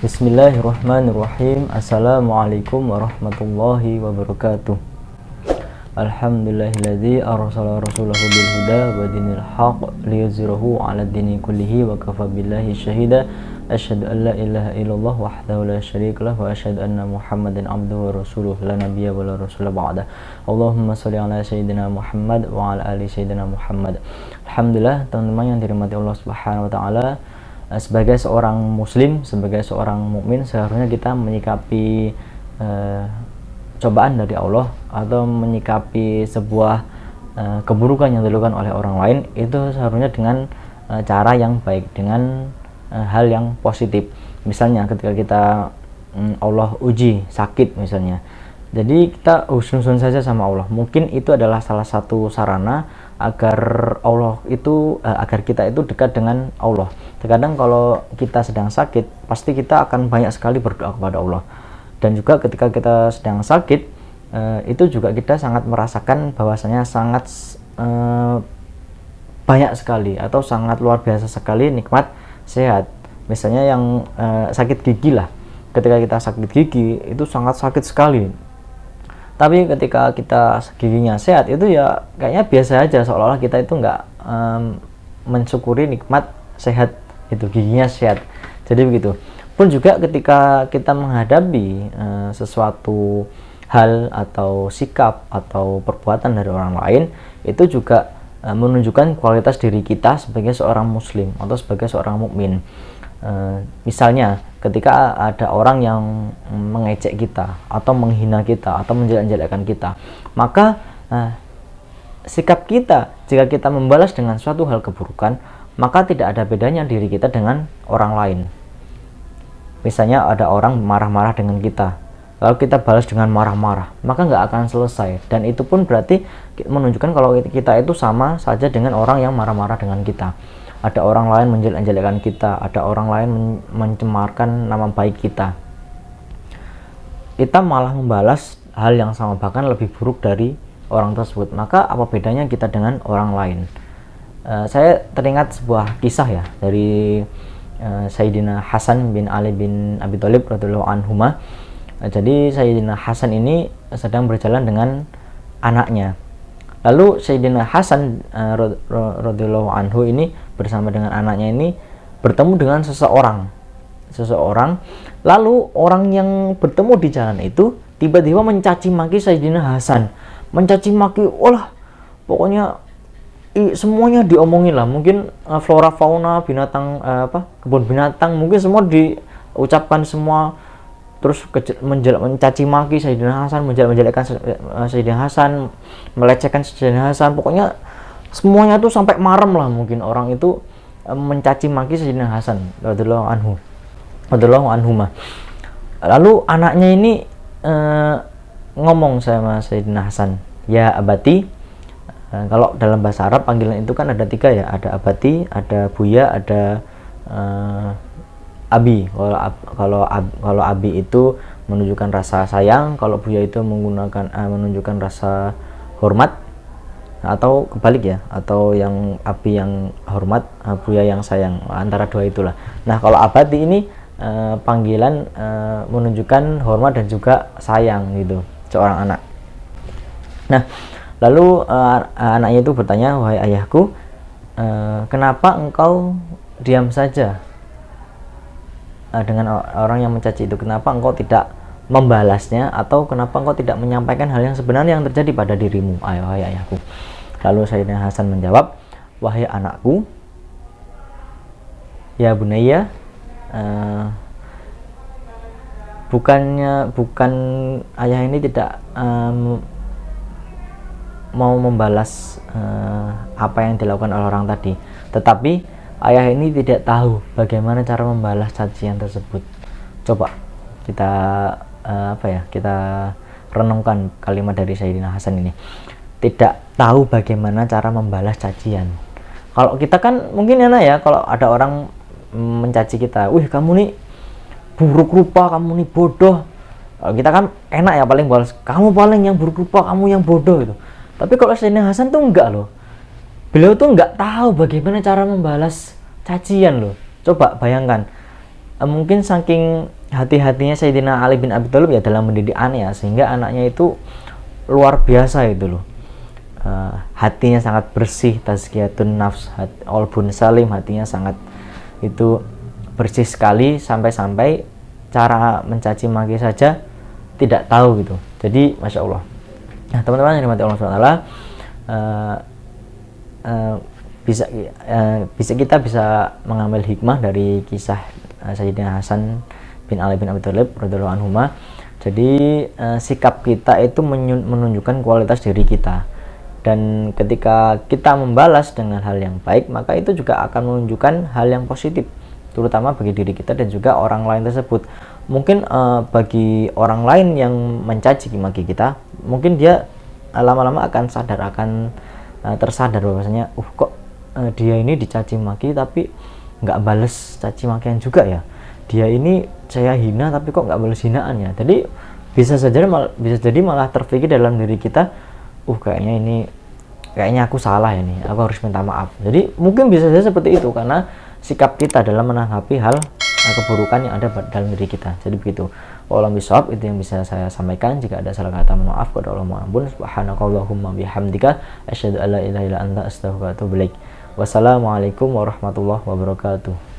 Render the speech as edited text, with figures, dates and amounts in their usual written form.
Bismillahirrahmanirrahim. Assalamualaikum warahmatullahi wabarakatuh. Alhamdulillahilladzi arsala rasulahu bil huda wa dinil haq liyuzhirahu 'ala dini kullihi wa kafa billahi syahida. Asyhadu an la ilaha illallah wahdahu la syarikalah wa asyhadu anna Muhammadan abduhu wa rasuluh la nabiyya wa la rasula ba'da. Allahumma shalli 'ala sayyidina Muhammad wa 'ala ali sayyidina Muhammad. Alhamdulillah, teman-teman yang dirahmati Allah Subhanahu wa taala. Sebagai seorang muslim, sebagai seorang mukmin, seharusnya kita menyikapi cobaan dari Allah atau menyikapi sebuah keburukan yang dilakukan oleh orang lain itu seharusnya dengan cara yang baik, dengan hal yang positif. Misalnya ketika kita Allah uji sakit misalnya, jadi kita husnuzon saja sama Allah. Mungkin itu adalah salah satu sarana agar agar kita itu dekat dengan Allah. Terkadang kalau kita sedang sakit, pasti kita akan banyak sekali berdoa kepada Allah. Dan juga ketika kita sedang sakit, itu juga kita sangat merasakan bahwasanya sangat banyak sekali atau sangat luar biasa sekali nikmat sehat. Misalnya yang sakit gigi lah. Ketika kita sakit gigi, itu sangat sakit sekali. Tapi ketika kita giginya sehat, itu ya kayaknya biasa aja, seolah-olah kita itu nggak mensyukuri nikmat sehat, itu giginya sehat. Jadi begitu. Pun juga ketika kita menghadapi sesuatu hal atau sikap atau perbuatan dari orang lain, itu juga menunjukkan kualitas diri kita sebagai seorang muslim atau sebagai seorang mukmin. Misalnya ketika ada orang yang mengejek kita atau menghina kita atau menjelek-jelekkan kita, maka sikap kita jika kita membalas dengan suatu hal keburukan, maka tidak ada bedanya diri kita dengan orang lain. Misalnya ada orang marah-marah dengan kita, lalu kita balas dengan marah-marah, maka nggak akan selesai. Dan itu pun berarti menunjukkan kalau kita itu sama saja dengan orang yang marah-marah dengan kita. Ada orang lain menjelek-jelekkan kita, ada orang lain mencemarkan nama baik kita. Kita malah membalas hal yang sama, bahkan lebih buruk dari orang tersebut. Maka apa bedanya kita dengan orang lain? Saya teringat sebuah kisah ya dari Sayyidina Hasan bin Ali bin Abi Thalib radhiyallahu anhuma. Jadi Sayyidina Hasan ini sedang berjalan dengan anaknya. Lalu Sayyidina Hasan radhiyallahu anhu ini bersama dengan anaknya ini bertemu dengan seseorang. Lalu orang yang bertemu di jalan itu tiba-tiba mencaci maki Sayyidina Hasan. Mencaci maki, pokoknya semuanya diomongin lah. Mungkin flora fauna binatang kebun binatang mungkin semua diucapkan semua. Terus mencaci maki Sayyidina Hasan, menjelek-jelekkan Sayyidina Hasan, melecehkan Sayyidina Hasan, pokoknya semuanya tuh sampai marem lah mungkin orang itu mencaci maki Sayyidina Hasan radhiyallahu anhuma. Lalu anaknya ini ngomong sama Sayyidina Hasan, "Ya abati." Kalau dalam bahasa Arab panggilan itu kan ada 3 ya, ada abati, ada buya, ada abi. Kalau abi itu menunjukkan rasa sayang, kalau buya itu menunjukkan rasa hormat, atau kebalik ya, atau yang abi yang hormat, buya yang sayang, antara dua itulah. Nah kalau abati ini panggilan menunjukkan hormat dan juga sayang gitu seorang anak. Nah lalu anaknya itu bertanya, "Wahai ayahku, kenapa engkau diam saja dengan orang yang mencaci itu? Kenapa engkau tidak membalasnya, atau kenapa engkau tidak menyampaikan hal yang sebenarnya yang terjadi pada dirimu, wahai ayahku?" Lalu Sayyidina Hasan menjawab, "Wahai anakku, ya bunayya, bukan ayah ini tidak mau membalas apa yang dilakukan oleh orang tadi, tetapi ayah ini tidak tahu bagaimana cara membalas cacian tersebut." Coba kita kita renungkan kalimat dari Sayyidina Hasan ini. Tidak tahu bagaimana cara membalas cacian. Kalau kita kan mungkin enak ya, kalau ada orang mencaci kita, "Wih kamu nih buruk rupa, kamu nih bodoh." Kita kan enak ya paling balas, "Kamu paling yang buruk rupa, kamu yang bodoh." Gitu. Tapi kalau Sayyidina Hasan tuh enggak loh. Beliau tuh nggak tahu bagaimana cara membalas cacian loh. Coba bayangkan, mungkin saking hati-hatinya Sayyidina Ali bin Abi Thalib ya dalam mendidik anaknya, sehingga anaknya itu luar biasa itu loh. Hatinya sangat bersih, tazkiyatun nafs, qalbun salim, hatinya sangat itu bersih sekali, sampai-sampai cara mencaci maki saja tidak tahu gitu. Jadi masya Allah. Nah teman-teman yang dirahmati Allah SWT, kita bisa mengambil hikmah dari kisah Sayyidina Hasan bin Ali bin Abi Thalib radhiyallahu anhuma. Jadi sikap kita itu menunjukkan kualitas diri kita, dan ketika kita membalas dengan hal yang baik, maka itu juga akan menunjukkan hal yang positif, terutama bagi diri kita dan juga orang lain tersebut. Mungkin bagi orang lain yang mencaci maki kita, mungkin dia lama-lama akan tersadar bahwasanya kok dia ini dicaci maki tapi nggak bales caci makian juga ya, dia ini saya hina tapi kok nggak bales hinaannya. Jadi bisa jadi malah terpikir dalam diri kita, kayaknya aku salah ini, aku harus minta maaf. Jadi mungkin bisa saja seperti itu karena sikap kita dalam menanggapi hal keburukan yang ada dalam diri kita. Jadi begitu. Wallahu bishawab, itu yang bisa saya sampaikan. Jika ada salah kata, mohon maaf. Kepada Allah mohon ampun. Subhanakallahumma bihamdika asyhadu an la ilaha illa anta astaghfiruka wa atubu ilaik. Wassalamualaikum warahmatullahi wabarakatuh.